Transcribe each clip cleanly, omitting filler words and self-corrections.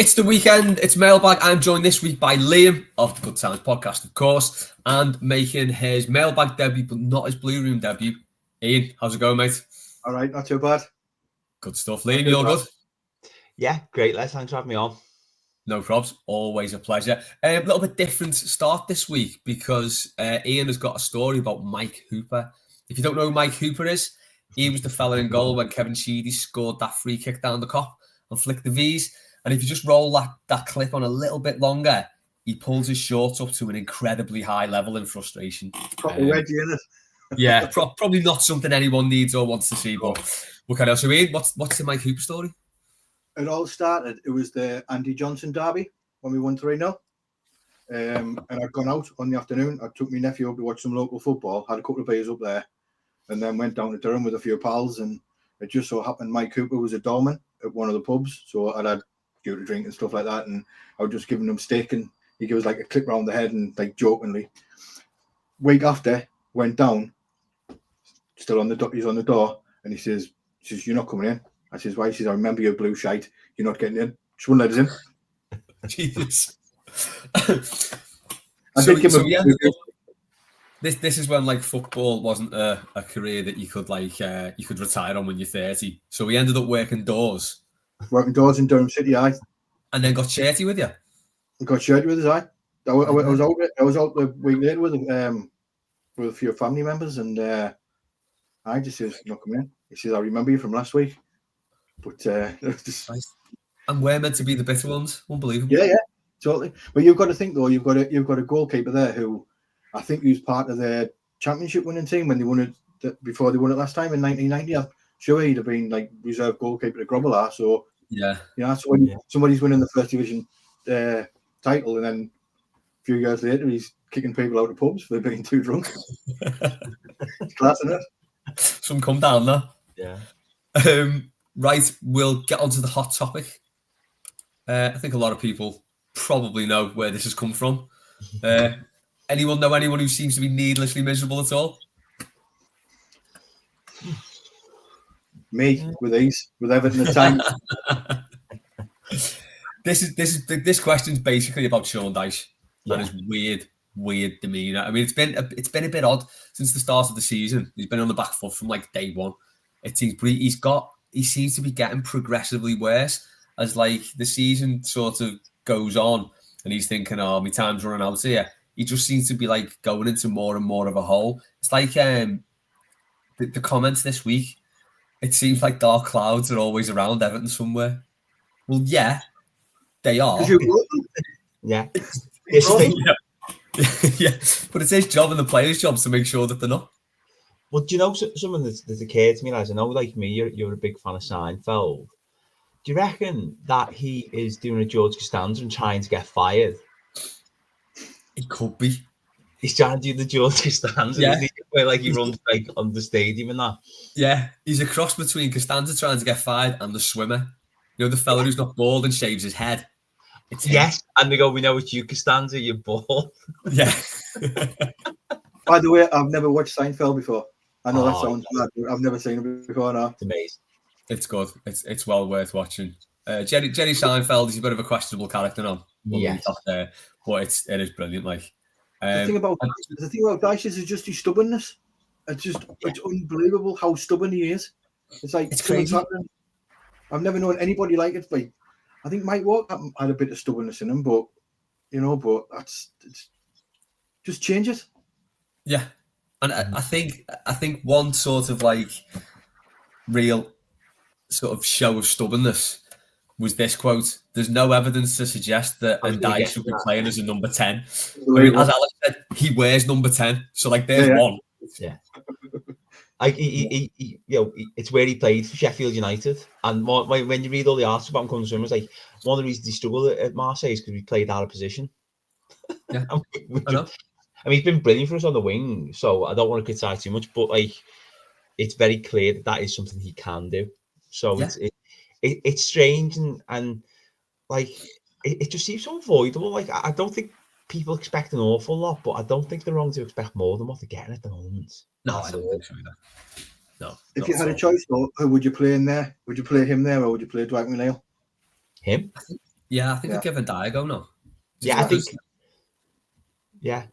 It's the weekend. It's Mailbag. I'm joined this week by Liam of the Good Times podcast, of course, and making his Mailbag debut, but not his Blue Room debut. Ian, how's it going, mate? All right, not too bad. Good stuff. Liam, you all good? Yeah, great, Les. Thanks for having me on. No probs. Always a pleasure. A little bit different start this week because Ian has got a story about Mike Hooper. If you don't know who Mike Hooper is, he was the fella in goal when Kevin Sheedy scored that free kick down the Kop and flicked the V's. And if you just roll that clip on a little bit longer, he pulls his shorts up to an incredibly high level in frustration. Already in it. Yeah, probably not something anyone needs or wants to see, but what kind of so Ian, what's the Mike Hooper story? It all started, it was the Andy Johnson derby when we won 3-0. And I'd gone out on the afternoon. I took my nephew up to watch some local football, had a couple of beers up there, and then went down to Durham with a few pals. And it just so happened Mike Hooper was a doorman at one of the pubs. So I'd had due to drink and stuff like that, and I was just giving him steak, and he gave us like a clip round the head and like jokingly. Week after, went down, still on the he's on the door, and he says, "You're not coming in." I says, "Why?" He says, "I remember your blue shite. You're not getting in." Just wouldn't let us in. Jesus. This is when like football wasn't a career that you could retire on when you're 30. So we ended up working doors. Working doors in Durham City, aye. And then got shirty with you. I got shirty with us, aye. I was out the week later with a few family members, and I just says, "Not coming in." He says, "I remember you from last week." But just... Nice. And we're meant to be the bitter ones. Unbelievable. Yeah, totally. But you've got to think though, you've got a goalkeeper there who I think he was part of their championship winning team when they won it before they won it last time in 1990. I'm sure he'd have been like reserve goalkeeper to Grobbelaar. So yeah, so when somebody's winning the first division title, and then a few years later he's kicking people out of pubs for being too drunk. It's class, isn't it? Some come down there. Yeah. Right, we'll get onto the hot topic. I think a lot of people probably know where this has come from. Anyone know anyone who seems to be needlessly miserable at all? Me with Everton at times. This question's basically about Sean Dyche and his weird demeanour. I mean, it's been a bit odd since the start of the season. He's been on the back foot from like day one. It seems he seems to be getting progressively worse as like the season sort of goes on, and he's thinking, "Oh, my time's running out here." He just seems to be like going into more and more of a hole. It's like the comments this week. It seems like dark clouds are always around Everton somewhere. Well, yeah, they are. Yeah. Yeah, but it's his job and the players' job to make sure that they're not. Well, do you know something that's occurred to me, lads? I know, like me, you're a big fan of Seinfeld. Do you reckon that he is doing a George Costanza and trying to get fired? It could be. He's trying to do the George Costanza, isn't he? Where like he runs like on the stadium and that. Yeah, he's a cross between Costanza trying to get fired and the swimmer. You know, the fella who's not bald and shaves his head. It's yes, and they go, "We know it's you, Costanza, you're bald." Yeah. By the way, I've never watched Seinfeld before. I know that sounds bad, but I've never seen it before now. It's amazing. It's good. It's well worth watching. Jerry Seinfeld is a bit of a questionable character now. Yes. But it is brilliant. Like the thing about Dyche is just his stubbornness. It's unbelievable how stubborn he is. It's like it's crazy. I've never known anybody like it. Like I think Mike Walker had a bit of stubbornness in him, but it's just change it. Yeah, and I think one sort of like real sort of show of stubbornness was this quote: "There's no evidence to suggest that Dyche should be playing as a number 10." I mean, as Alex said, he wears number 10, so like there's one. Yeah. Like it's where he played for Sheffield United, and when you read all the articles about him coming to him, it's like one of the reasons he struggled at Marseille is because he played out of position. Yeah, I know. I mean, he's been brilliant for us on the wing, so I don't want to criticise too much, but like, it's very clear that is something he can do. So it's strange and like it just seems so avoidable. Like I don't think people expect an awful lot, but I don't think they're wrong to expect more than what they're getting at the moment. No, I don't think so either. No. If you had a choice, though, who would you play in there? Would you play him there, or would you play Dwight McNeil? Him. Yeah, I think I'd give a die a go now. Yeah, I think. Yeah.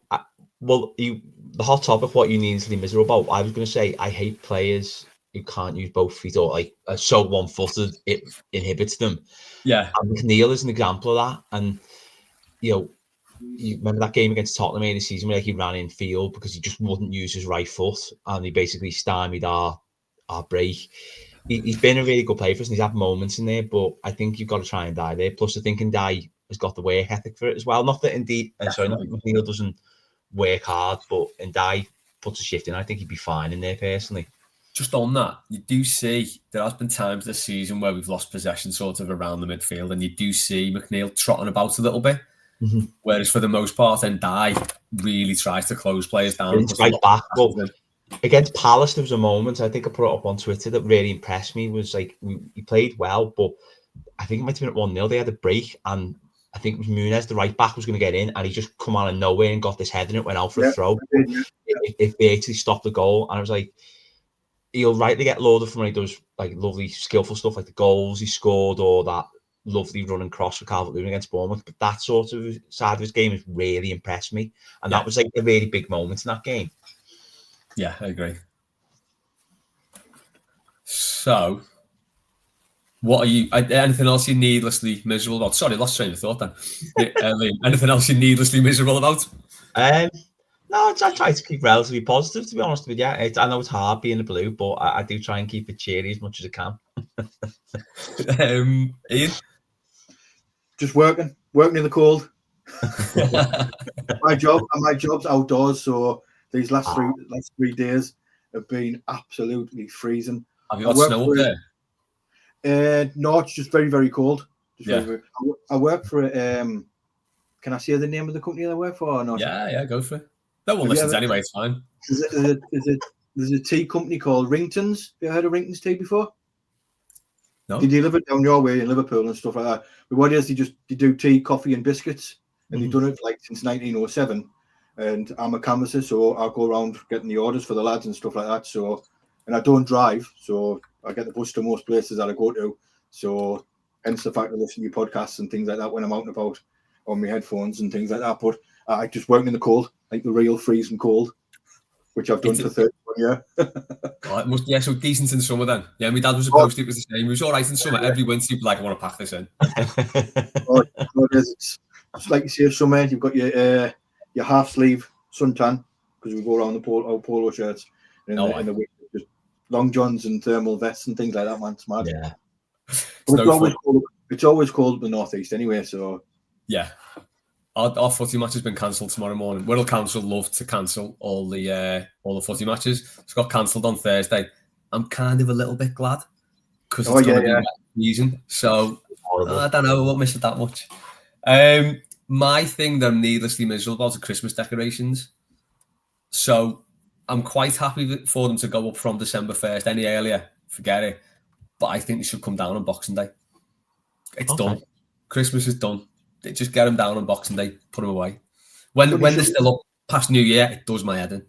Well, the hot topic, what you need to be miserable about, I was going to say, I hate players who can't use both feet or like are so one-footed, it inhibits them. Yeah. And McNeil is an example of that. And, you remember that game against Tottenham in the season where he ran in field because he just wouldn't use his right foot and he basically stymied our break. He's been a really good player for us and he's had moments in there, but I think you've got to try and die there. Plus, I think Ndai has got the work ethic for it as well. Not that McNeil doesn't work hard, but Ndai puts a shift in. I think he'd be fine in there personally. Just on that, you do see there has been times this season where we've lost possession sort of around the midfield, and you do see McNeil trotting about a little bit. Mm-hmm. Whereas for the most part, Ndai really tries to close players down. It's right back, but against Palace, there was a moment, I think I put it up on Twitter, that really impressed me. Was like, he played well, but I think it might have been at 1-0. They had a break, and I think it was Muniz, the right back, was going to get in, and he just come out of nowhere and got this head, and it went out for a throw. If they actually stopped the goal, and I was like, he'll rightly get lauded from when he does like lovely, skillful stuff, like the goals he scored or that lovely running cross for Calvert-Lewin against Bournemouth. But that sort of side of his game has really impressed me, and that was like a really big moment in that game. Yeah, I agree. So, what are you? Anything else you needlessly miserable about? Sorry, lost train of thought then. Anything else you're needlessly miserable about? No, I try to keep relatively positive, to be honest with you. I know it's hard being the blue, but I do try and keep it cheery as much as I can. Ian? Just working in the cold. My job's outdoors, so these last 3 days have been absolutely freezing. Have you got snow up there? No, it's just very, very cold. Very. I work for can I say the name of the company I work for or not? Yeah, go for it. No one listens anyway, it's fine. There's a tea company called Ringtons. Have you heard of Ringtons tea before? No. They deliver down your way in Liverpool and stuff like that. But what it is, they do tea, coffee and biscuits. And they've done it like since 1907. And I'm a canvasser, so I'll go around getting the orders for the lads and stuff like that. So, and I don't drive, so I get the bus to most places that I go to. So hence the fact I listen to your podcasts and things like that when I'm out and about on my headphones and things like that. But I just work in the cold, like the real freezing cold, which I've done for 31 years. Oh, it must be so decent in summer then. Yeah, my dad was supposed to. It was the same. He was all right in summer. Every winter, he'd be like, I want to pack this in. It's like you say, summer, you've got your half sleeve suntan because we go around the polo shirts. And in the winter, just long johns and thermal vests and things like that, man. It's mad. Yeah. It's always cold in the northeast anyway, so. Yeah. Our footy match has been cancelled tomorrow morning. Wirral Council love to cancel all the footy matches. It's got cancelled on Thursday. I'm kind of a little bit glad because it's going to be a season. So I don't know. I won't miss it that much. My thing that I'm needlessly miserable about are Christmas decorations. So I'm quite happy for them to go up from December 1st. Any earlier, forget it. But I think they should come down on Boxing Day. It's done. Christmas is done. They just get them down on Boxing Day, put them away. When they're still up past New Year, it does my head in.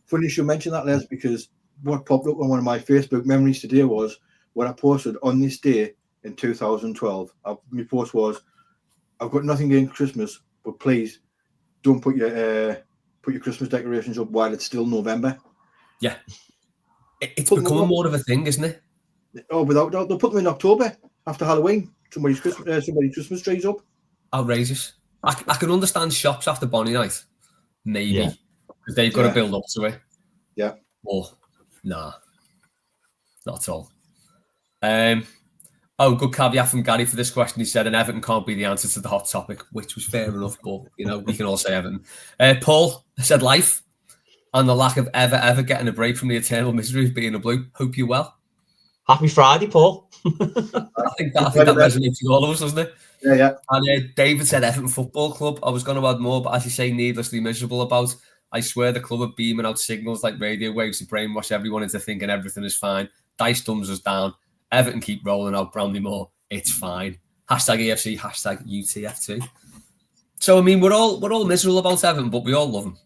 Funny you should mention that, Les, because what popped up on one of my Facebook memories today was what I posted on this day in 2012. My post was, I've got nothing against Christmas, but please don't put your Christmas decorations up while it's still November. Yeah. It's becoming more of a thing, isn't it? Oh, without doubt. They'll put them in October after Halloween. Somebody's Christmas trees up. Outrageous. I can understand shops after Bonnie Night, maybe, because they've got to build up to it. Yeah. Oh, nah, not at all. Good caveat from Gary for this question. He said, and Everton can't be the answer to the hot topic, which was fair enough, but, we can all say Everton. Paul said, life and the lack of ever getting a break from the eternal misery of being a blue. Hope you're well. Happy Friday, Paul. I think that resonates with all of us, doesn't it? Yeah. And David said Everton Football Club. I was going to add more, but as you say, needlessly miserable about. I swear the club are beaming out signals like radio waves to brainwash everyone into thinking everything is fine. Dice thumbs us down. Everton keep rolling out Brandymore. It's fine. Hashtag EFC, hashtag UTF2. So, I mean, we're all miserable about Everton, but we all love them.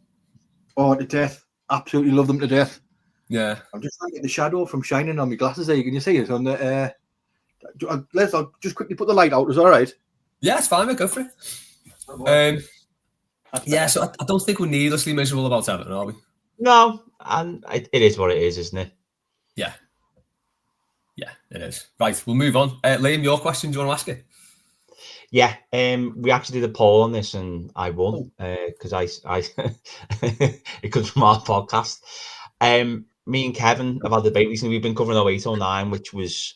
Oh, to death. Absolutely love them to death. Yeah. I'm just trying to get the shadow from shining on my glasses there. Can you see it on the I'll just quickly put the light out. Is all right? Yeah, it's fine, mate. Go for it. So I don't think we're needlessly miserable about Everton, are we? No, and it is what it is, isn't it? Yeah, it is. Right, we'll move on. Liam, your question, do you want to ask it? Yeah, we actually did a poll on this and I won because I it comes from our podcast. Me and Kevin have had the debate recently. We've been covering 08-09, which was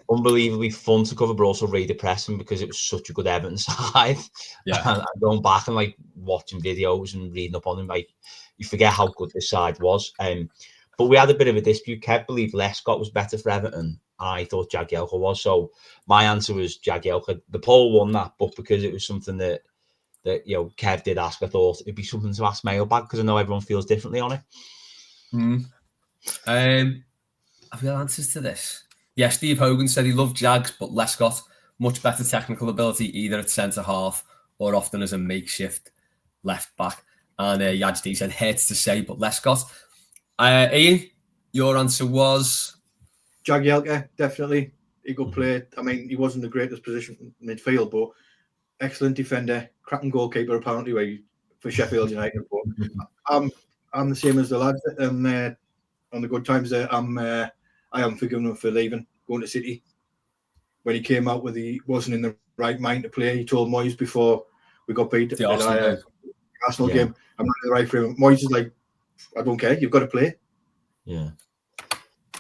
unbelievably fun to cover, but also really depressing because it was such a good Everton side. Yeah. And going back and like watching videos and reading up on them, like you forget how good this side was. But we had a bit of a dispute. Kev believed Lescott was better for Everton. I thought Jagielka was. So my answer was Jagielka. The poll won that, but because it was something that Kev did ask, I thought it'd be something to ask Mailbag because I know everyone feels differently on it. Have we got answers to this? Yeah, Steve Hogan said he loved Jags, but Lescott, much better technical ability either at centre half or often as a makeshift left back. And Yajdi said, hurts to say, but Lescott. Ian, your answer was? Jagielka, definitely. He could play. I mean, he wasn't the greatest position in midfield, but excellent defender, cracking goalkeeper apparently for Sheffield United. But I'm the same as the lads on the good times there. I am forgiving him for leaving, going to City. When he came out he wasn't in the right mind to play. He told Moyes before we got beat at the Arsenal game, I'm not in the right frame. Moyes is like, I don't care, you've got to play. Yeah.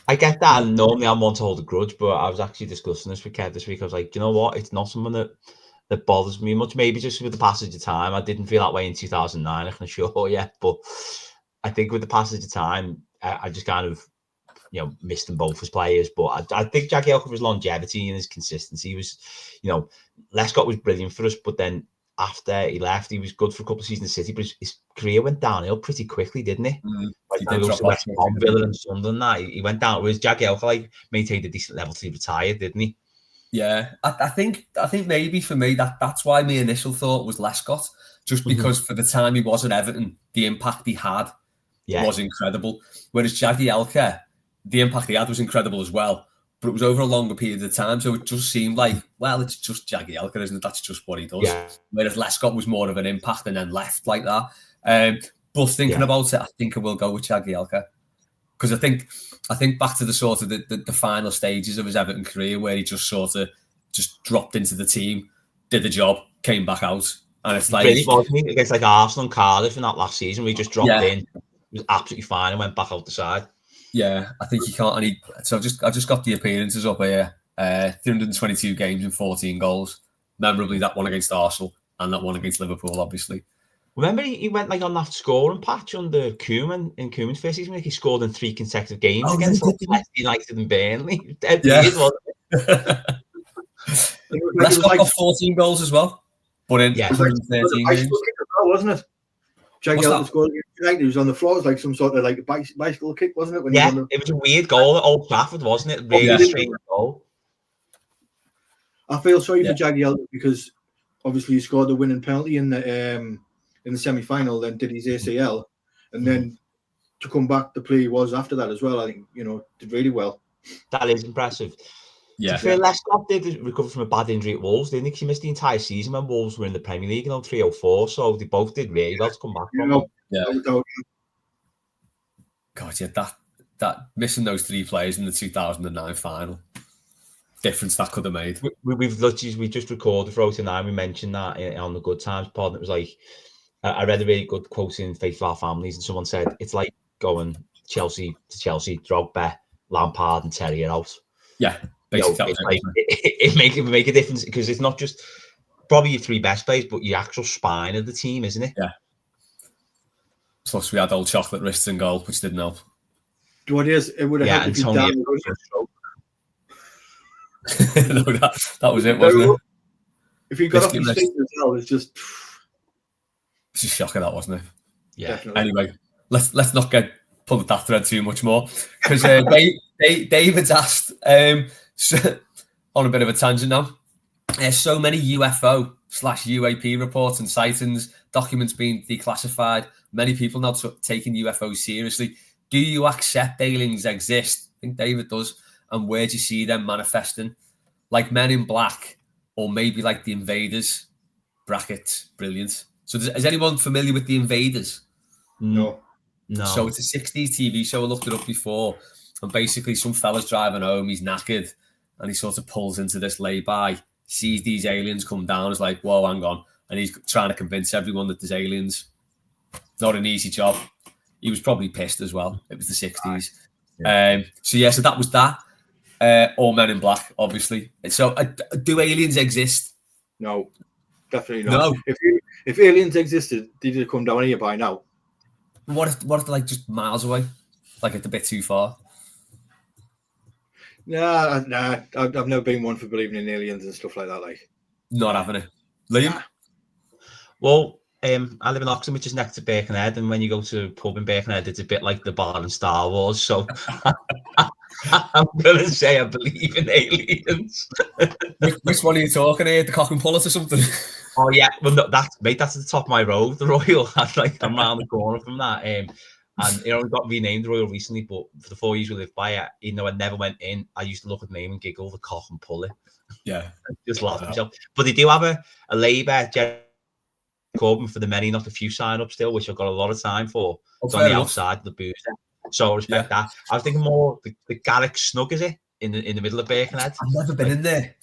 I get that, and normally I'm one to hold a grudge, but I was actually discussing this with Kev this week. I was like, you know what? It's not something that bothers me much. Maybe just with the passage of time. I didn't feel that way in 2009, I can assure you. But I think with the passage of time, I just kind of, missed them both as players. But I think Jagielka was longevity and his consistency was, Lescott was brilliant for us, but then after he left, he was good for a couple of seasons in City, but his career went downhill pretty quickly, didn't it? He did drop West Brom, Villa and Sunderland. He went down. Whereas Jagielka maintained a decent level till he retired, didn't he? Yeah, I think maybe for me that's why my initial thought was Lescott, just because for the time he was at Everton, the impact he had was incredible. Whereas Jagielka, the impact he had was incredible as well, but it was over a longer period of time, so it just seemed like, well, it's just Jagielka, isn't it? That's just what he does. Yeah. Whereas Lescott was more of an impact and then left like that. But thinking about it, I think I will go with Jagielka. Because I think back to the sort of the final stages of his Everton career where he just sort of just dropped into the team, did the job, came back out. And it's like... Against like Arsenal and Cardiff in that last season where he just dropped in. He was absolutely fine and went back out the side. Yeah, I think he can't. So I just got the appearances up here. 322 games and 14 goals. Memorably, that one against Arsenal and that one against Liverpool, obviously. Remember, he went like on that scoring patch under Koeman in Koeman's first season. He scored in 3 consecutive games against United and Burnley. Lescott got 14 goals as well, but in 113 games, wasn't it? Jagielka scored against United. He was on the floor. It was like some sort of like bicycle kick, wasn't it? It was a weird goal at Old Trafford, wasn't it? Really strange goal. I feel sorry for Jagielka because obviously he scored the winning penalty in the semi-final, then did his ACL, and then to come back, the play he was after that as well. I think did really well. That is impressive. Yeah. Lescott did recover from a bad injury at Wolves, didn't he? He missed the entire season when Wolves were in the Premier League in 03-04, so they both did really well to come back from it. God, that missing those 3 players in the 2009 final, difference that could have made. We just recorded for 09. We mentioned that on the Good Times pod. And it was like, I read a really good quote in Faith for Our Families, and someone said it's like going Chelsea to Chelsea, Drogba, Lampard, and Terrier out. Yeah, basically, it make a difference because it's not just probably your 3 best players, but your actual spine of the team, isn't it? Yeah. Plus, we had old chocolate wrists and goal, which didn't help. What is it? Would have helped if No, that was it, wasn't it? If you got off his feet as well, it's just a shocker, that wasn't it? Yeah. Definitely. Anyway, let's not pull that thread too much more because David's asked on a bit of a tangent now. There's so many UFO/UAP reports and sightings, documents being declassified. Many people now taking UFOs seriously. Do you accept aliens exist? I think David does. And where do you see them manifesting? Like Men in Black, or maybe like the Invaders. Brackets, brilliant. So is anyone familiar with the Invaders? No. So it's a 60s TV show. I looked it up before. And basically some fella's driving home, he's knackered, and he sort of pulls into this lay-by, sees these aliens come down, is like, whoa, hang on. And he's trying to convince everyone that there's aliens. Not an easy job. He was probably pissed as well. It was the 60s. Yeah. So that was that. All Men in Black, obviously. So do aliens exist? No, definitely not. No. If aliens existed, they'd have come down here by now. What if they're like just miles away? Like it's a bit too far? Nah. I've never been one for believing in aliens and stuff like that. Like, not having it. Liam? Nah. Well, I live in Oxford, which is next to Birkenhead, and when you go to a pub in Birkenhead, it's a bit like the bar in Star Wars. So I'm gonna say I believe in aliens. Which one are you talking here? The Cock and Pullet or something? Oh yeah, well no, that's at the top of my road, the Royal. I'm round the corner from that. And it only got renamed the Royal recently, but for the 4 years we lived by it, even though I never went in, I used to look at the name and giggle, the Cock and Pullet. Yeah, just laugh at myself. But they do have a Labour Corbyn for the many, not the few sign up still, which I've got a lot of time for. It's on the outside of the booth, so I respect that. I was thinking more the Garrick Snug, is it in the middle of Birkenhead? I've never been in there.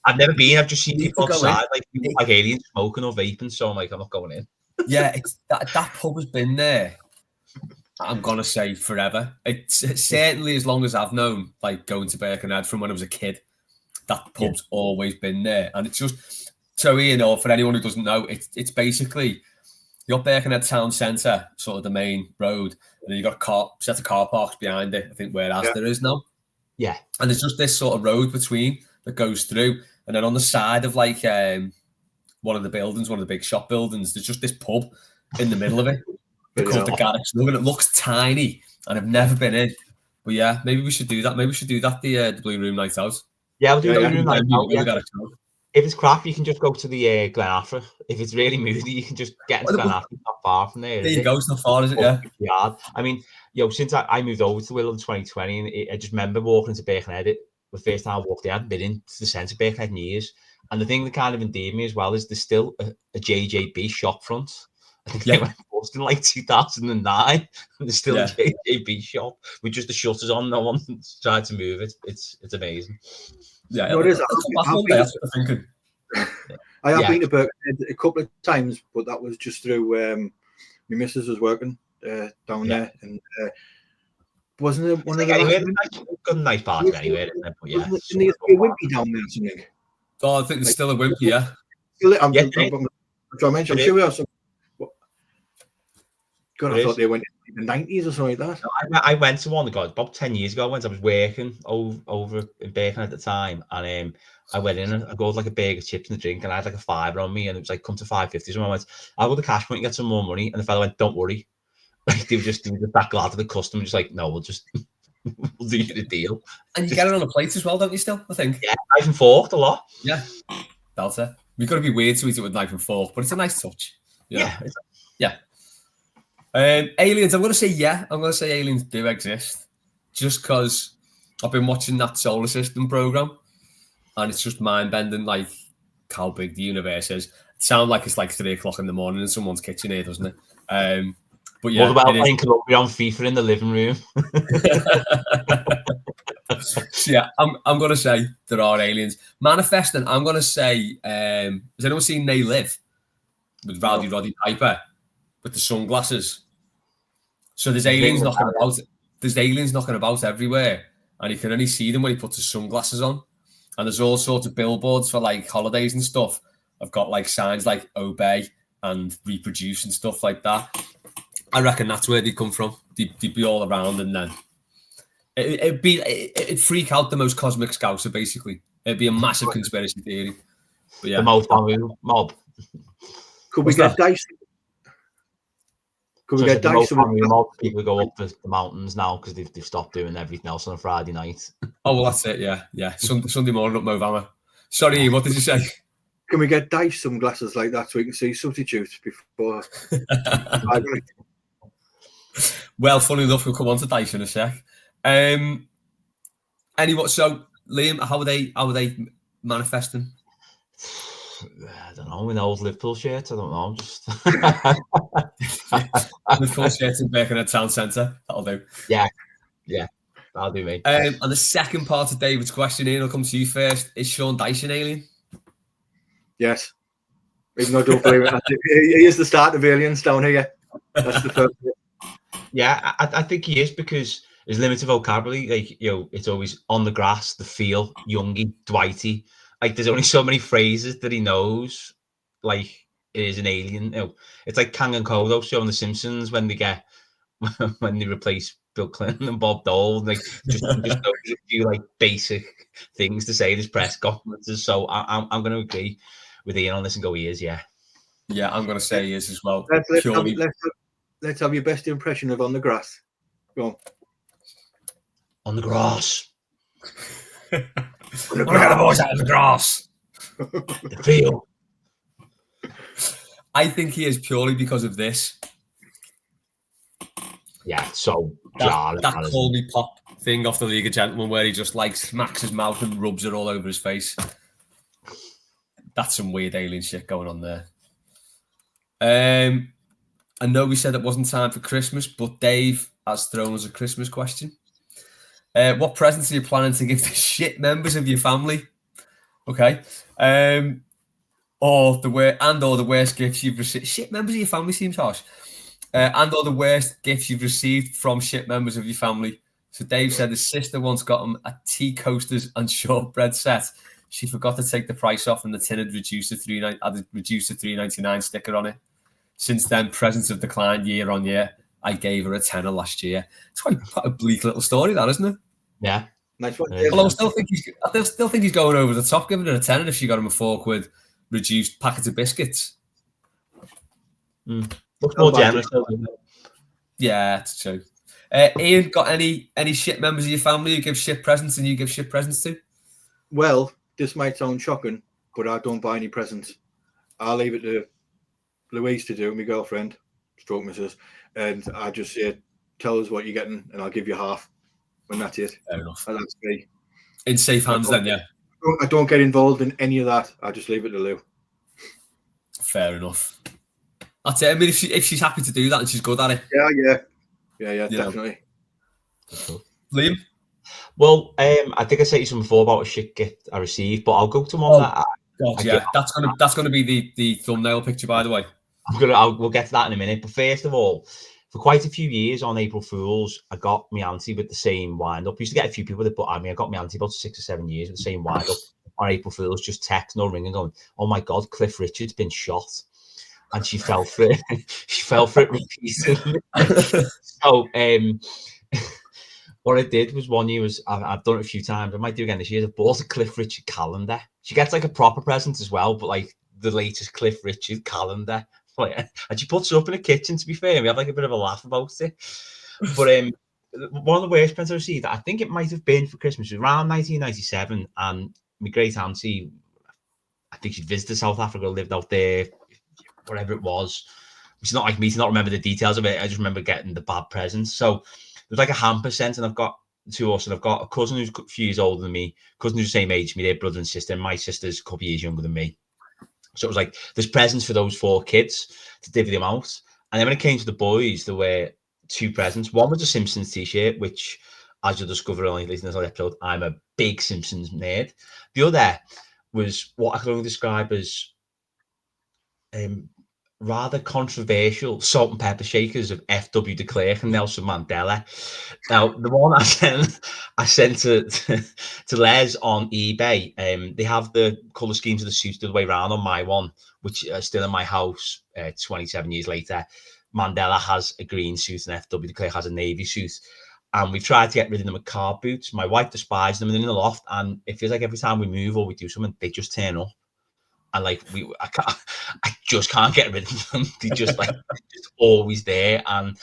I've never been. I've just seen people outside, like aliens smoking or vaping. So I'm like, I'm not going in. Yeah, it's that pub has been there. I'm gonna say forever. It's certainly as long as I've known, like going to Birkenhead from when I was a kid. That pub's always been there, and it's just. So, Ian, or for anyone who doesn't know, it's basically your Birkenhead town centre, sort of the main road, and then you've got a set of car parks behind it, I think, where there is now. Yeah. And there's just this sort of road between that goes through, and then on the side of like one of the buildings, one of the big shop buildings, there's just this pub in the middle of it. It's called the Garrick Snug, and it looks tiny, and I've never been in. But yeah, maybe we should do that. Maybe we should do that, the Blue Room Night Out. Yeah, we'll do the Blue Room Night Out. If it's crap, you can just go to the Glen Africa. If it's really moody, you can just get into Glen Africa. Not far from there. There you go. It's not far, is it? Yeah. I mean, since I moved over to Willow in 2020, and I just remember walking into Birkenhead. The first time I walked there, I hadn't been into the centre of Birkenhead in years. And the thing that kind of endeared me as well is there's still a JJB shop front. I think they went bust in like 2009. And there's still a JJB shop with just the shutters on. No one tried to move it. It's amazing. Yeah, no, it is. I have been to Birkenhead a couple of times, but that was just through my missus was working down there, and wasn't it one of the good nice party anywhere, isn't it? But yeah, wasn't it a wimpy down there or something? Oh, I think there's still a wimpy, yeah. I'm sure we are. God, I thought they went in the 90s or something like that. No, I went to one about 10 years ago. I was working over in Bacon at the time, and I went in and I got like a bag of chips and a drink, and I had like a $5 on me, and it was like, come to $5.50. So I went, I'll go to the cash point and get some more money. And the fella went, don't worry. Like they were just that glad to the customer, just like, no, we'll do you the deal. And you get it on a plate as well, don't you? Still, I think. Yeah, knife and fork a lot. Yeah, that's it. We've got to be weird to eat it with knife and fork, but it's a nice touch. Yeah. Aliens, I'm going to say I'm going to say aliens do exist, just because I've been watching that solar system program, and it's just mind-bending, like how big the universe is. It sounds like it's like 3 o'clock in the morning in someone's kitchen here, doesn't it? But yeah, what about playing Columbia on FIFA in the living room? Yeah, I'm going to say there are aliens manifesting. I'm going to say, has anyone seen They Live with Roddy Piper? With the sunglasses. So there's aliens knocking about. There's aliens knocking about everywhere, and you can only see them when he puts his sunglasses on. And there's all sorts of billboards for like holidays and stuff. I've got like signs like obey and reproduce and stuff like that. I reckon that's where they come from. They'd be all around, and then it'd freak out the most cosmic scouser. Basically, it'd be a massive conspiracy theory. But yeah, the most mob. Could we get Dyson? Could we get Dyson? People go up the mountains now because they've stopped doing everything else on a Friday night. Oh, well, that's it. Yeah. Sunday morning up Movama. Sorry, what did you say? Can we get Dyson glasses like that so we can see substitutes before? Well, funny enough, we'll come on to Dyson in a sec. Anyway, so Liam, how are they manifesting? I don't know, an old Liverpool shirt. I don't know. Just Liverpool shirts in Birkenhead Town Centre. That'll do. yeah, that'll do me. And the second part of David's question, Ian, will come to you first. Is Sean Dyson alien? Yes. Even though I don't believe it, he is the start of aliens down here. That's the first bit. Yeah, I think he is, because his limited vocabulary, like, it's always on the grass, the feel, youngie, Dwighty. Like, there's only so many phrases that he knows. Like, it is an alien. It's like Kang and Kodo show on The Simpsons when they replace Bill Clinton and Bob Dole. Like, just knows a few like basic things to say in his press conferences. So I'm going to agree with Ian on this and go, he is. Yeah, I'm going to say he is as well. Let's have your best impression of on the grass. Go on. On the grass. Look at the boys out of the grass. The feel. I think he is purely because of this. Yeah, so that Call Me Pop thing off the League of Gentlemen, where he just like smacks his mouth and rubs it all over his face. That's some weird alien shit going on there. I know we said it wasn't time for Christmas, but Dave has thrown us a Christmas question. What presents are you planning to give the shit members of your family? Okay. Or the worst gifts you've received. Shit members of your family seems harsh. Or the worst gifts you've received from shit members of your family. So Dave said his sister once got him a tea coasters and shortbread set. She forgot to take the price off, and the tin had reduced to $3.99 sticker on it. Since then, presents have declined year on year. I gave her a tenner last year. It's quite a bleak little story, that, isn't it? Yeah. Nice one. Although I still think he's going over the top, giving her a tenner if she got him a £4 reduced packet of biscuits. Looks more generous. Yeah, it's true. Ian, got any shit members of your family who give shit presents and you give shit presents to? Well, this might sound shocking, but I don't buy any presents. I'll leave it to Louise to do, my girlfriend, stroke missus, and I just say, tell us what you're getting and I'll give you half. And that's it. Fair enough. And that's me. In safe hands then, yeah. I don't get involved in any of that. I just leave it to Lou. Fair enough. That's it. I mean, if she's happy to do that and she's good at it. Yeah, definitely. Liam? Well, I think I said to you something before about a shit gift I received, but I'll go to one that that's gonna be the thumbnail picture, by the way. We'll get to that in a minute. But first of all, for quite a few years on April Fools, I got my auntie with the same wind-up. I used to get a few people with it, but I got my auntie about 6 or 7 years with the same wind-up on April Fools, just text, no ringing, going, oh my God, Cliff Richard's been shot. And she fell for it. She fell for it repeatedly. So what I did was one year I've done it a few times. I might do it again this year. I bought a Cliff Richard calendar. She gets like a proper present as well, but like the latest Cliff Richard calendar. And she puts it up in the kitchen, to be fair. We have like a bit of a laugh about it. But one of the worst presents I received, I think it might have been for Christmas, was around 1997. And my great auntie, I think she visited South Africa, lived out there, whatever it was. It's not like me to not remember the details of it. I just remember getting the bad presents. So there's like a hamper sent, and I've got two us, and I've got a cousin who's a few years older than me, cousin who's the same age as me, they're brother and sister, and my sister's a couple of years younger than me. So it was like, there's presents for those 4 kids to divvy them out. And then when it came to the boys, there were 2 presents. One was a Simpsons t-shirt, which, as you'll discover only listening to this episode, I'm a big Simpsons nerd. The other was what I can only describe as rather controversial salt and pepper shakers of F.W. de Klerk and Nelson Mandela. Now, the one I sent to Les on eBay, they have the colour schemes of the suits the other way around on my one, which is still in my house 27 years later. Mandela has a green suit and F.W. de Klerk has a navy suit. And we've tried to get rid of them with car boots. My wife despises them, and they're in the loft, and it feels like every time we move or we do something, they just turn up. And like I just can't get rid of them. They just like just always there. And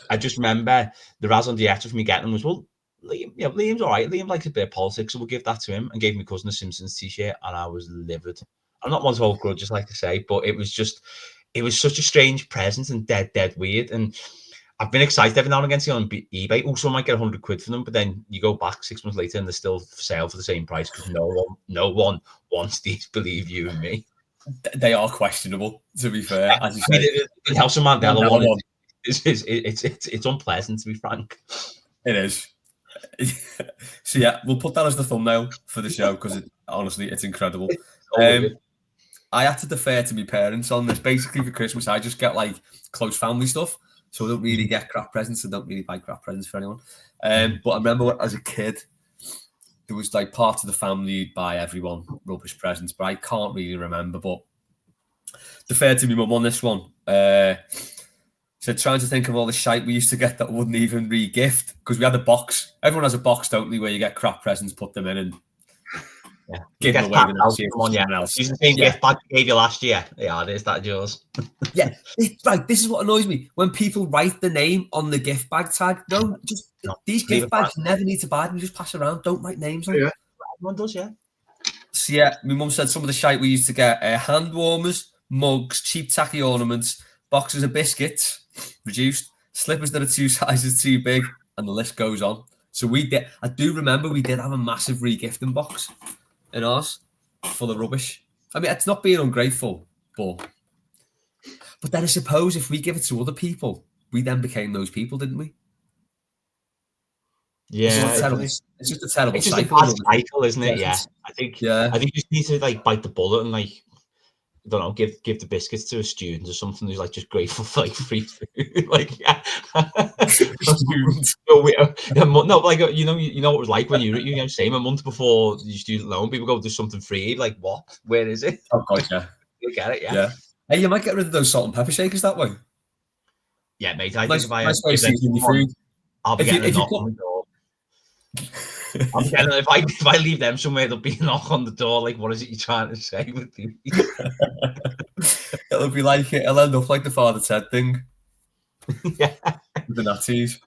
I just remember the raison d'etre for me getting them was, well, Liam's all right. Liam likes a bit of politics, so we'll give that to him. And gave my cousin a Simpsons t-shirt, and I was livid. I'm not one to hold grudges, like to say, but it was such a strange present and dead weird. And I've been excited every now and again to see on eBay. Also, I might get £100 for them, but then you go back 6 months later and they're still for sale for the same price because no one wants these. Believe you and me. They are questionable, to be fair. As you I mean, say, the Nelson Mandela Mandela one one. it's unpleasant, to be frank. It is. So yeah, we'll put that as the thumbnail for the show because honestly, it's incredible. I had to defer to my parents on this. Basically, for Christmas, I just get like close family stuff, so I don't really get crap presents. I don't really buy crap presents for anyone. But I remember as a kid, there was like part of the family who'd buy everyone rubbish presents, but I can't really remember. But defer to my mum on this one. So trying to think of all the shite we used to get that wouldn't even re-gift because we had a box. Everyone has a box, don't they, where you get crap presents, put them in, and give them away the next year to someone else. Use the same gift bag I gave you last year. Yeah, is that yours? Yeah, right. This is what annoys me when people write the name on the gift bag tag. No, these gift bags never need to buy them. You just pass around. Don't write names on. Yeah, everyone does. Yeah. So yeah, my mum said some of the shite we used to get: hand warmers, mugs, cheap tacky ornaments, boxes of biscuits, reduced, slippers that are 2 sizes too big, and the list goes on. So we did. I do remember we did have a massive re-gifting box in ours full of rubbish. I mean, it's not being ungrateful, but then I suppose if we give it to other people, we then became those people, didn't we? Yeah, it's just a terrible it's just cycle. a bad cycle, isn't it? Yeah, I think you just need to like bite the bullet and like, I don't know, give the biscuits to a student or something who's like just grateful for like free food. Like, yeah. No, like you know what it was like when you know, same a month before your student loan, people go, "There's something free." Like, what? Where is it? Oh god, yeah. You get it, yeah. Hey, you might get rid of those salt and pepper shakers that way. Yeah, mate. I think if I nice way of seasoning your food, I'll be getting a knock on the door. If I leave them somewhere, there'll be a knock on the door. Like, what is it you're trying to say with me? It'll be like it'll end up like the Father Ted thing. Yeah, with the Nazis.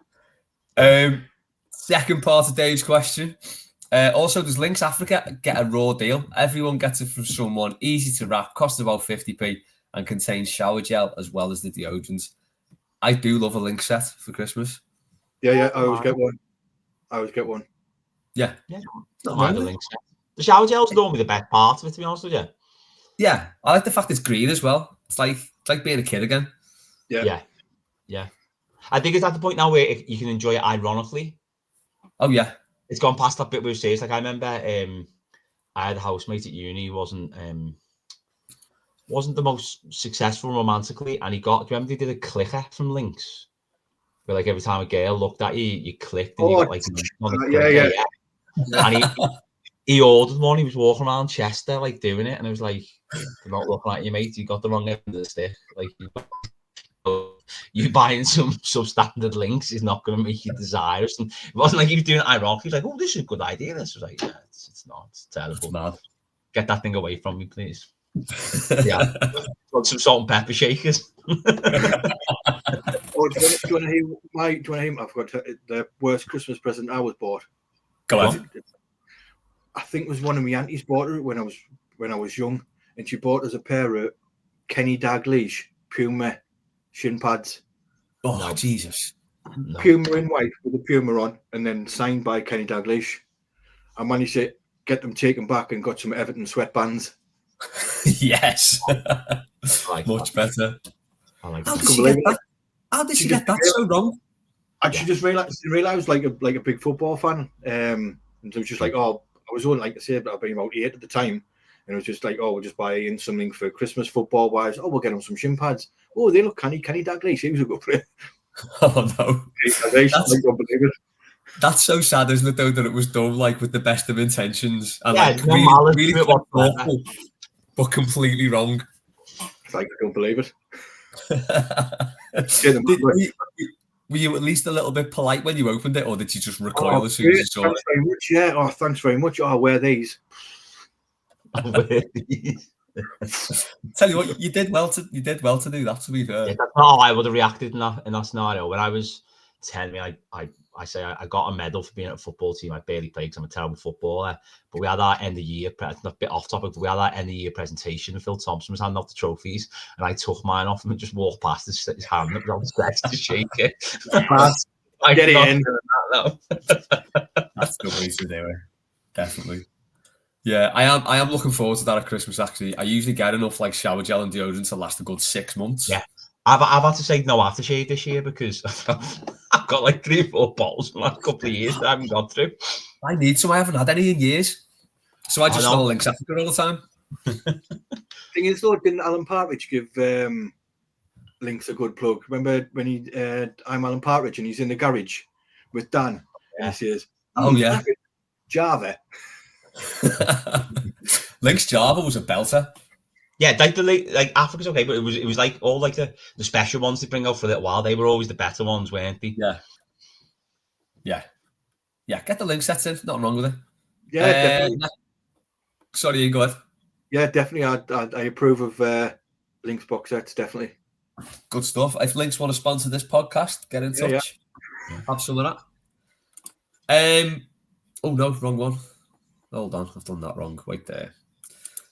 Second part of Dave's question. Also, does Lyx Africa get a raw deal? Everyone gets it from someone, easy to wrap, costs about 50p, and contains shower gel as well as the deodorants. I do love a Lynx set for Christmas. Yeah, I always get one. Yeah. Not mind the Lynx set. The shower gel's normally the best part of it, to be honest with you. Yeah, I like the fact it's green as well. It's like being a kid again. Yeah. I think it's at the point now where you can enjoy it ironically. Oh yeah. It's gone past that bit where it says, like, I remember I had a housemate at uni who wasn't the most successful romantically, and do you remember they did a clicker from Lynx? Where like every time a girl looked at you, you clicked and you got like on the clicker, yeah. And he ordered one, he was walking around Chester like doing it, and I was like, "I'm not looking at you, mate, you got the wrong end of the stick. Like you buying some substandard Lynx is not going to make you desirous." And it wasn't like he was doing it ironically. He was like, "Oh, this is a good idea." This was like, "Yeah, it's not. It's terrible. It's mad. Get that thing away from me, please." Yeah, want some salt and pepper shakers. Do you want to hear? I've got the worst Christmas present I was bought. Go on. I think it was one of my aunties bought it when I was young, and she bought us a pair of Kenny Dalglish Puma shin pads. Oh no. Jesus! No. Puma in white with the Puma on, and then signed by Kenny Dalglish. I managed to get them taken back and got some Everton sweatbands. Yes, like much better. Like How did she get that? How did she get that so wrong? And she just realised like a big football fan, and it was just like, oh, I was only, like I said, I've been about 8 at the time, and it was just like, oh, we'll just buy in something for Christmas football wise. Oh, we'll get him some shin pads. Oh, they look Kenny Dalglish. He was a good player. Oh no, that's so sad, isn't it? Though that it was done like with the best of intentions and like really thoughtful, but completely wrong. Like, I don't believe it. Were you at least a little bit polite when you opened it, or did you just recoil as soon as you saw it? Very much, yeah. Oh, thanks very much. Oh, wear these. Tell you what, you did well to do that. To be fair, that's not how I would have reacted in that scenario. When I was 10, I say I got a medal for being at a football team. I barely played because I'm a terrible footballer. But we had our end of year, a bit off topic, but we had our end of year presentation, and Phil Thompson was handing out the trophies, and I took mine off him and just walked past his hand and I was ready to shake it. I get it in. That's the way to do it. Definitely. Yeah, I am looking forward to that at Christmas. Actually, I usually get enough like shower gel and deodorant to last a good 6 months. Yeah. I've had to say no aftershave this year because I've got like 3 or 4 bottles from the last couple of years that I haven't got through. I need some. I haven't had any in years, so I just smell Lynx Africa all the time. Thing is, though, didn't Alan Partridge give Lynx a good plug? Remember when I'm Alan Partridge and he's in the garage with Dan and he says, "Oh yeah, Java." Lynx Java was a belter. Yeah, like Africa's okay, but it was like all like the special ones they bring out for a little while. They were always the better ones, weren't they? Yeah. Get the Lynx sets in. Nothing wrong with it. Yeah, definitely. Sorry, you go ahead. Yeah, definitely. I approve of Lynx box sets. Definitely. Good stuff. If Lynx want to sponsor this podcast, get in touch. Yeah. Have some of that. Oh no, wrong one. Hold on, I've done that wrong. Wait there.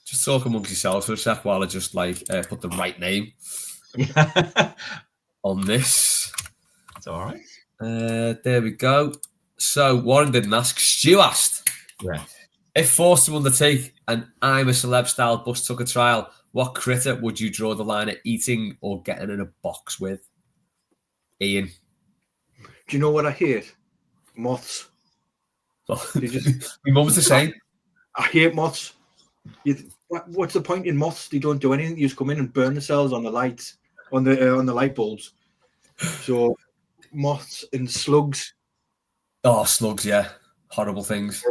Just talk amongst yourselves for a sec while I just put the right name on this. It's all right. There we go. So Warren didn't ask. Stu asked. Yeah. If forced to undertake an I'm a Celeb style bus tucker trial, what critter would you draw the line at eating or getting in a box with? Ian. Do you know what I hate? Moths. My mum's the same. I hate moths. What's the point in moths? They don't do anything. You just come in and burn themselves on the lights, on the light bulbs. So moths and slugs. Oh, slugs, yeah. Horrible things.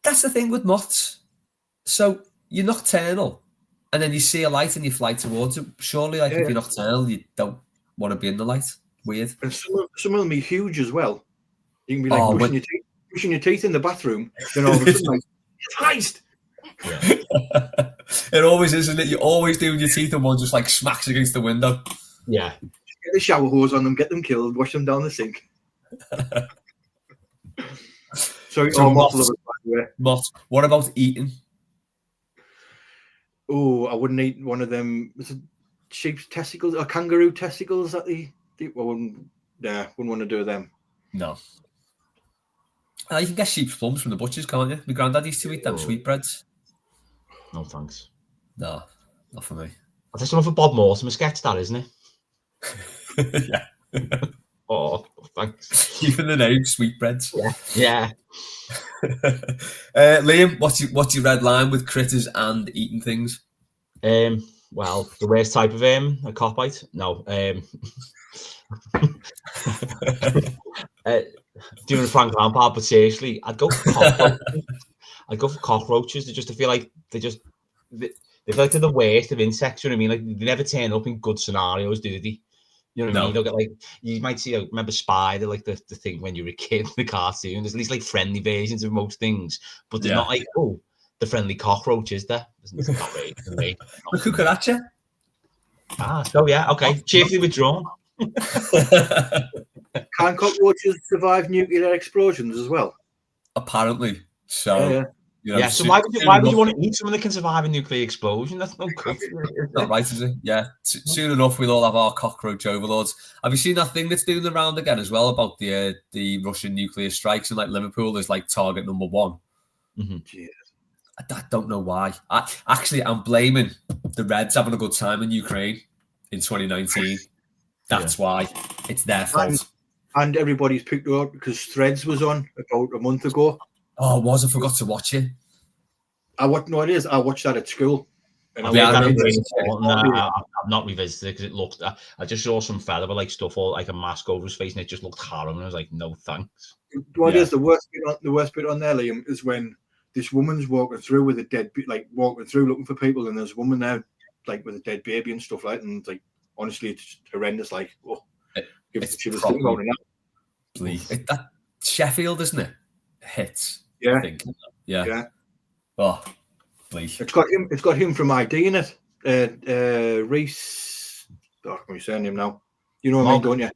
That's the thing with moths. So you're nocturnal, and then you see a light and you fly towards it. Surely, if you're nocturnal, you don't want to be in the light. Weird. And some of them are huge as well. You can be like pushing your teeth in the bathroom, then all of a sudden, like, Christ! Yeah. It always is, isn't it? You always do with your teeth, and one just like smacks against the window. Yeah. Get the shower hose on them, get them killed, wash them down the sink. So moths. What about eating? Oh, I wouldn't eat one of them. Was it sheep's testicles or kangaroo testicles that they wouldn't want to do them. No. You can get sheep's plums from the butchers, can't you? My granddad used to eat them sweetbreads. No thanks. No, not for me. That's one for Bob Mortimer sketch, that isn't it? Yeah. Oh, thanks. Even the name sweetbreads. Yeah. Liam, what's your red line with critters and eating things? Well, the worst type of a cop bite? No. Doing a Frank Lampard, but seriously, I'd go for cockroaches. I feel like they feel like they're the worst of insects. You know what I mean? Like they never turn up in good scenarios, do they? You know what I mean? They'll get like, you might see, remember Spider, like the thing when you were a kid, the cartoon. There's at least like friendly versions of most things, but they're not like, oh, the friendly cockroach is there. It's not really for me. The cucaracha. So yeah, okay. Cheerfully withdrawn. Can cockroaches survive nuclear explosions as well? Apparently. So, so why would you want to eat someone that can survive a nuclear explosion? That's no good. Not right, is it? Yeah. Soon enough, we'll all have our cockroach overlords. Have you seen that thing that's doing the round again as well about the Russian nuclear strikes in like Liverpool is like target number 1? Mm-hmm. I don't know why. I'm blaming the Reds having a good time in Ukraine in 2019. That's why. It's their fault. And everybody's picked it up because Threads was on about a month ago. Oh, I forgot to watch it. I watched that at school. And I've not revisited it because it looked. I just saw some fella with like stuff all like a mask over his face, and it just looked horrible. And I was like, no thanks. What is the worst bit on there, Liam, is when this woman's walking through with a dead, like walking through looking for people, and there's a woman there like with a dead baby and stuff like that, and like honestly, it's horrendous. Like, she was thinking about it now. That Sheffield, isn't it? Hits. Yeah. I think. Yeah. Oh, please. It's got him from ID in it. Reese. Oh, can we say him now? You know what I mean, don't you?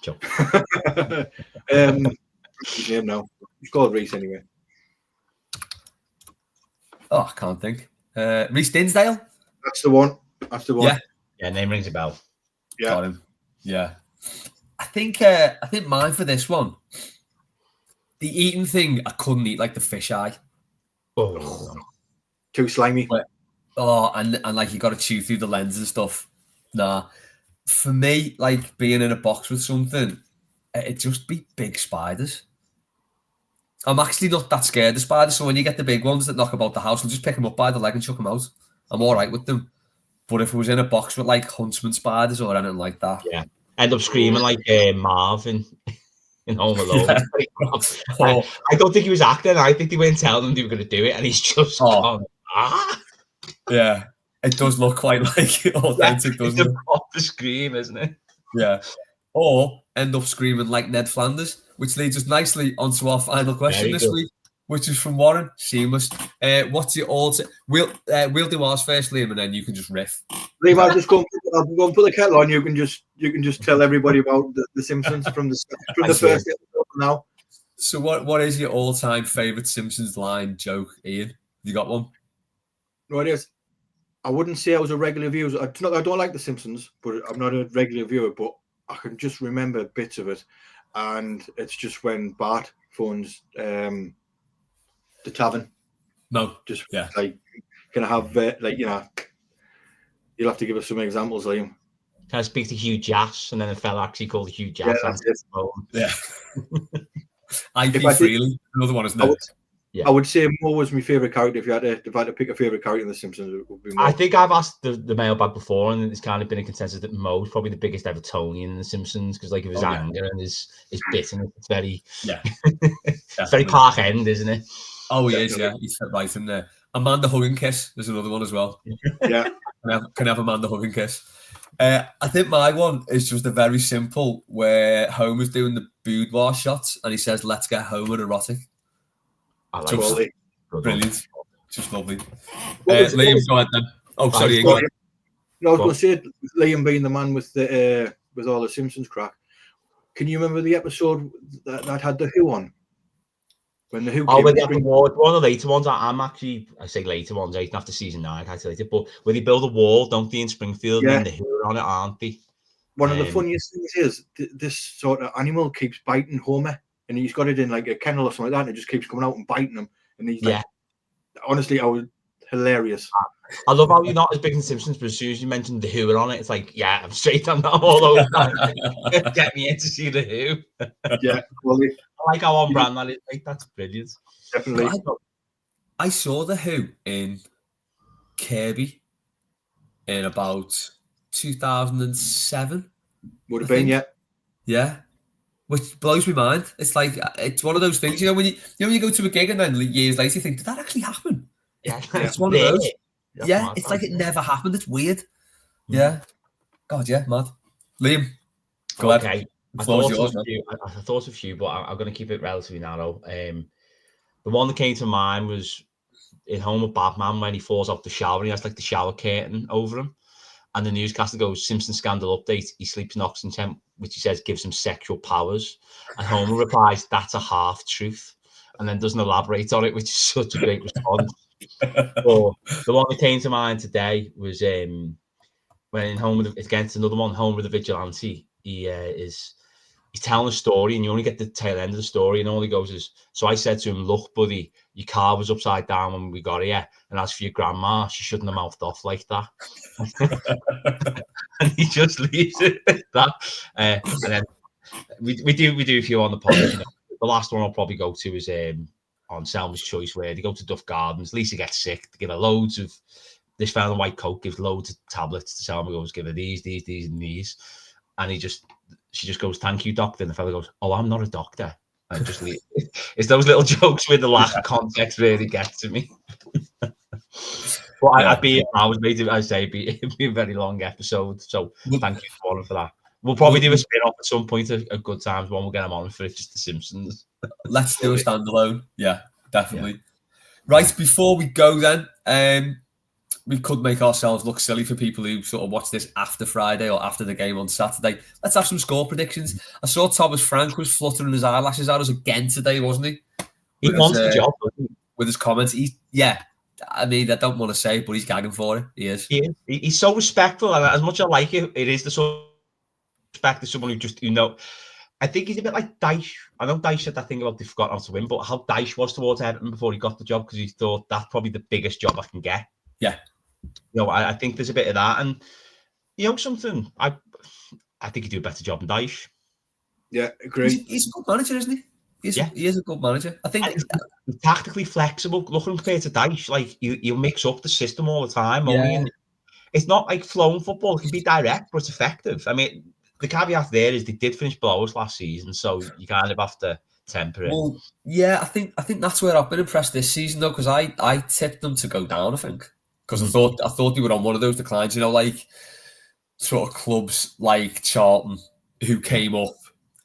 Sure. His name now. He's called Reese anyway. Oh, I can't think. Reese Dinsdale. That's the one. Yeah, name rings a bell. Yeah. Got him. Yeah. I think mine for this one. The eating thing, I couldn't eat like the fish eye. Oh, Too slimy. But, and like you got to chew through the lens and stuff. Nah, for me, like being in a box with something, it'd just be big spiders. I'm actually not that scared of spiders, so when you get the big ones that knock about the house, I'll just pick them up by the leg and chuck them out. I'm all right with them. But if it was in a box with like huntsman spiders or anything like that, yeah. End up screaming like Marv in Home Alone. Yeah. I don't think he was acting. I think they weren't telling him they were going to do it, and he's just gone, Yeah, it does look quite like authentic, doesn't it? It's a proper scream, isn't it? Yeah. Or end up screaming like Ned Flanders, which leads us nicely onto our final question this week, which is from Warren. Seamless. What's your we'll do ours first, Liam, and then you can just riff. Liam, I'll just go and put the kettle on. You can just tell everybody about the Simpsons from the first episode now. So what is your all-time favorite Simpsons line, joke, Ian? You got one? No, it is. I wouldn't say I was a regular viewer. I don't like the Simpsons, but I'm not a regular viewer. But I can just remember bits of it, and it's just when Bart phones the tavern. No, just yeah. Like, can I have you'll have to give us some examples, Liam. Can I speak to Hugh Jass? And then a fella actually called Hugh Jass. Yeah. IP Freely, another one, isn't it? Yeah. I would say Mo was my favourite character. If I had to pick a favourite character in The Simpsons, it would be Mo. I think I've asked the mailbag before, and it's kind of been a consensus that Mo's probably the biggest Evertonian in The Simpsons because, like, of his anger and his bitterness. It's very, it's very Park End, isn't it? Oh, he is. Yeah, he's right in there. Amanda Hug and Kiss. There's another one as well. Yeah, can have Amanda Hug and Kiss. I think my one is just a very simple where Homer's doing the boudoir shots and he says, "Let's get Homer erotic." I like it. Brilliant. Just lovely. Liam, go ahead then. Oh, sorry. No, I was going to say, Liam being the man with all the Simpsons crack. Can you remember the episode that had the Who on? When the Who came when they have the wall, one of the later ones. I say later ones, even after season 9, I calculated, but when they build a wall, don't they, in Springfield, and the Who are on it, aren't they? One of the funniest things is this sort of animal keeps biting Homer, and he's got it in like a kennel or something like that, and it just keeps coming out and biting him. And he's like, honestly, I was hilarious. I love how you're not as big in Simpsons, but as soon as you mentioned the Who are on it, it's like, yeah, I'm straight on that all over. Get me in to see the Who. Yeah, well, I like how on brand that is. Like, that's brilliant. Definitely. I saw the Who in Kirby in about 2007. Would have been, yeah. Which blows my mind. It's like, it's one of those things, when you go to a gig and then years later you think, did that actually happen? Yeah, it's one of those. Yeah, it's like it never happened. It's weird. Yeah. God, yeah, mad. Liam, go ahead. I thought of a few, but I'm going to keep it relatively narrow. The one that came to mind was in Home of Batman when he falls off the shower and he has like the shower curtain over him. And the newscaster goes, Simpson scandal update. He sleeps in oxygen tent, which he says gives him sexual powers. And Homer replies, that's a half truth. And then doesn't elaborate on it, which is such a great response. Or the one that came to mind today was when Homer, against another one, Homer the Vigilante, he's telling a story and you only get the tail end of the story, and all he goes is, so I said to him, look, buddy, your car was upside down when we got here, and as for your grandma, she shouldn't have mouthed off like that. And he just leaves it at that. And then we do a few on the podcast. The last one I'll probably go to is on Selma's Choice, where they go to Duff Gardens. Lisa gets sick. They give her loads of, this fella in white coat gives loads of tablets to Selma, goes, give her these, and these. And she just goes, thank you, doctor. And the fella goes, oh, I'm not a doctor. And just leave. It's those little jokes with the lack of context really gets to me. But I'd be a very long episode. So thank you for that. We'll probably do a spin-off at some point at good times when we'll get them on for it, just the Simpsons. Let's do a standalone. Yeah, definitely. Yeah. Right, before we go then, we could make ourselves look silly for people who sort of watch this after Friday or after the game on Saturday. Let's have some score predictions. I saw Thomas Frank was fluttering his eyelashes at us again today, wasn't he? He wants the job, doesn't he? With his comments. I mean, I don't want to say, but he's gagging for it. He is. He's so respectful, and as much as I like it, it is the sort of respect to someone who I think he's a bit like Dyche. I know Dyche said that thing about they forgot how to win, but how Dyche was towards Everton before he got the job because he thought that's probably the biggest job I can get. Yeah. I think there's a bit of that, and something. I think he'd do a better job than Dyche. Yeah, agree. He's a good manager, isn't he? He is a good manager. I think he's tactically flexible. Looking compared to Dyche, like you mix up the system all the time. Yeah. Only it's not like flowing football. It can be direct, but it's effective. I mean, the caveat there is they did finish below us last season, so you kind of have to temper it. Well, yeah, I think that's where I've been impressed this season though, because I tipped them to go down. I think because I thought they were on one of those declines. Like sort of clubs like Charlton who came up,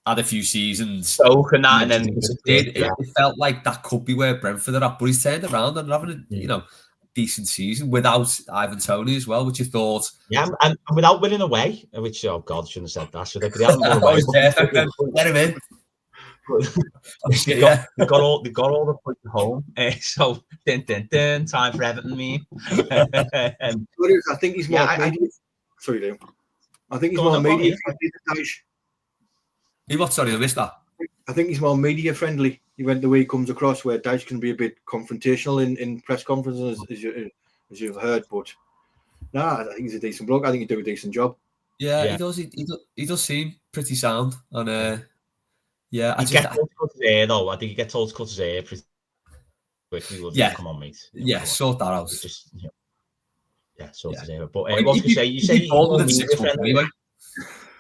had a few seasons, and then it felt like that could be where Brentford are at, but he's turned around and having a decent season without Ivan Toney as well, which you thought. Yeah, and without winning away, which God shouldn't have said that, should they? But they haven't won away. Let him in. They got all the points at home. So time for Everton. I think he's more. Sorry, Liam. I think he's more media friendly than Dyche. He what? Sorry, I missed that. I think he's more media friendly. The way he comes across, where Dyche can be a bit confrontational in press conferences, as you've heard. But I think he's a decent bloke. I think he'd do a decent job. Yeah. He does. He does seem pretty sound. And I get told to cut his hair though. I think he gets told to cut his hair pretty quickly. Come on, mate. Sort that out. Just sort his hair. But what you say? You say he's more media friendly.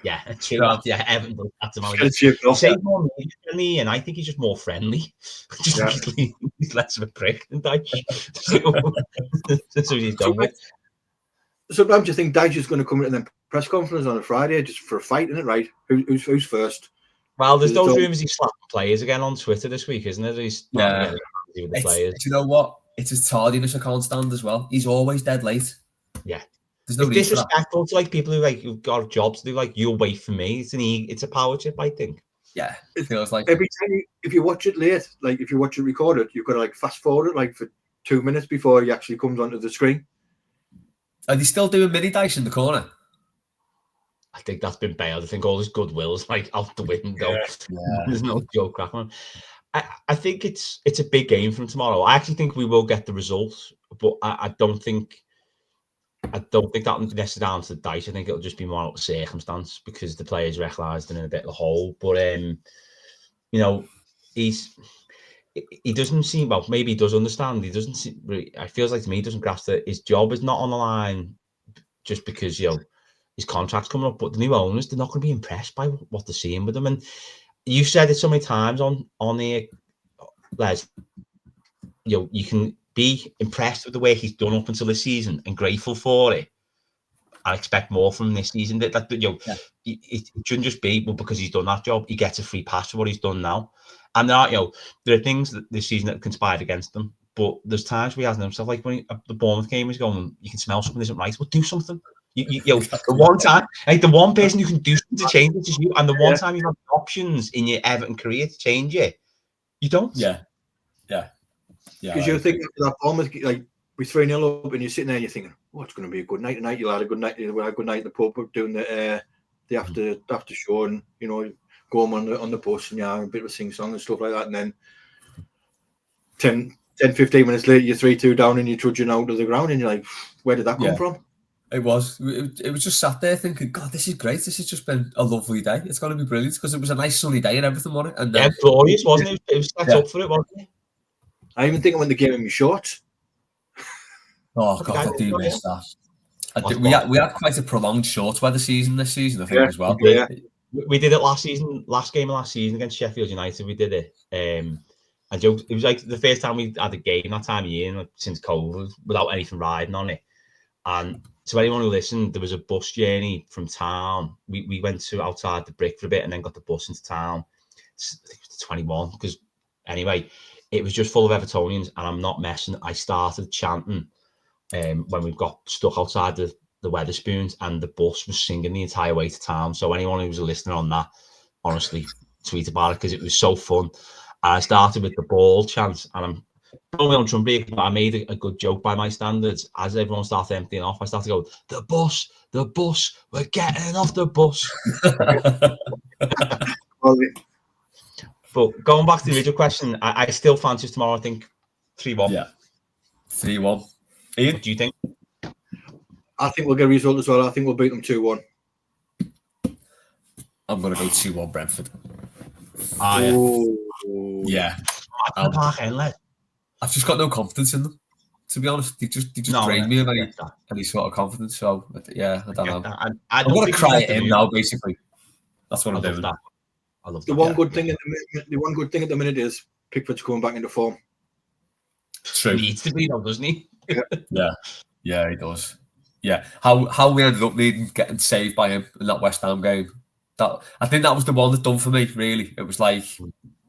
Yeah, true. Yeah, Everton does that to my You say more media friendly, and I think he's just more friendly. He's less of a prick than Dyche. That's what he's done with. Sometimes do you think Dyche is going to come in and press conference on a Friday just for a fight, isn't it? Right? Who's first? Well, there's those rumours he's slapping players again on Twitter this week, isn't it? He's with the players. You know what? It's his tardiness I can't stand as well. He's always dead late. Yeah. There's no it's disrespectful to people who've got jobs to do. You'll wait for me. It's a power trip, I think. Yeah, it feels like every time if you watch it late, if you watch it recorded, you've got to fast forward it for 2 minutes before he actually comes onto the screen. Are they still doing mini dice in the corner? I think that's been bailed. I think all his goodwill's out the window. Yeah. There's no Joe Crackman. I think it's a big game from tomorrow. I actually think we will get the results, but I don't think that necessarily down to the Dyche. I think it'll just be more out of circumstance because the players recognised in a bit of a hole. But he doesn't seem, well, maybe he does understand. He doesn't seem, it feels like to me he doesn't grasp that his job is not on the line just because his contract's coming up. But the new owners, they're not going to be impressed by what they're seeing with him. And you've said it so many times on here, Les. You can be impressed with the way he's done up until this season and grateful for it. I expect more from this season. It shouldn't just be because he's done that job, he gets a free pass for what he's done now. And there are things that this season that have conspired against him. But there's times where he hasn't himself, like when the Bournemouth game is going, you can smell something isn't right. Well, do something. The one time, the one person who can do something to change it is you. And the one time you have options in your Everton career to change it, you don't. Yeah. Because you're thinking after that Bournemouth, we're 3-0 up, and you're sitting there and you're thinking, "Oh, it's going to be a good night tonight." You'll have a good night. You'll have a good night at the pub, doing the after show, and go on the bus and a bit of a sing song and stuff like that. And then 10-15 minutes later, you're 3-2 down and you're trudging out of the ground, and you're like, "Where did that come from?" It was just sat there thinking, God, this is great. This has just been a lovely day. It's going to be brilliant because it was a nice sunny day and everything on it. And glorious, wasn't it? It was set up for it, wasn't it? I even think I went the game in my shorts. Oh God, I do miss that. We had quite a prolonged short weather season this season, I think, as well. Yeah. We did it last game of last season against Sheffield United. We did it. And it was like the first time we had a game that time of year since COVID without anything riding on it. And to anyone who listened, there was a bus journey from town. We went to outside the Brick for a bit and then got the bus into town. I think it was 21 because anyway, it was just full of Evertonians, and I'm not messing. I started chanting when we got stuck outside the Wetherspoons, and the bus was singing the entire way to town. So anyone who was a listener on that, honestly, tweet about it because it was so fun. And I started with the ball chant, and I'm only on Trumbreak, but I made a good joke by my standards. As everyone started emptying off, I started to go, the bus, we're getting off the bus. Quality. But going back to the original question, I still fancy us tomorrow. I think 3-1. Yeah, 3-1. Ian, What do you think? I think we'll get a result as well. I think we'll beat them 2-1. I'm gonna go 2-1 Brentford. Yeah. I've just got no confidence in them. To be honest, they just drain me of any sort of confidence. So yeah, I don't know. I'm gonna cry it in now. Basically, that's what I'm doing. I love that. The one good thing at the minute is Pickford's coming back into form. True. He needs to be though, doesn't he? Yeah, he does. Yeah, how we ended up getting saved by him in that West Ham game. I think that was the one that done for me. Really, it was like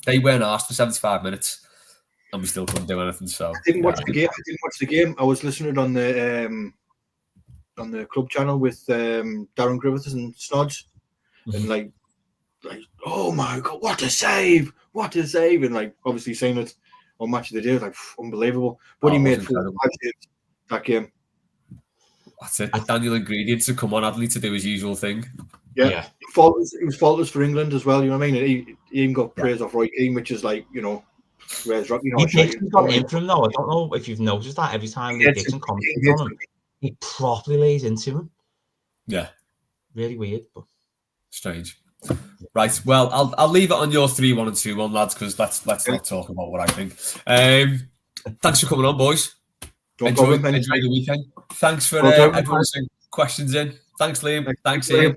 they weren't asked for 75 minutes, and we still couldn't do anything. So I didn't watch the game. I was listening on the club channel with Darren Griffiths and Snods, and like, oh my god, what a save! And like, obviously saying it on Match of the Day, like unbelievable. But he made 4 or 5 saves that game. That's it. Daniel Ingredients to come on, Adley, to do his usual thing. Yeah. He was faultless for England as well. You know what I mean? He even got praise off Roy Keane, which is like, where's Rocky? Dixon's got in for him though. I don't know if you've noticed that every time Lee Dixon comes on him, he properly lays into him. Yeah. Really weird, but strange. Right. Well, I'll leave it on your 3-1 and 2-1, lads, because let's not talk about what I think. Thanks for coming on, boys. Enjoy the weekend. Thanks for everyone sending questions in. Thanks, Liam. Thanks, Ian.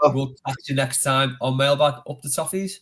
We'll catch you next time on Mailbag. Up the toffees.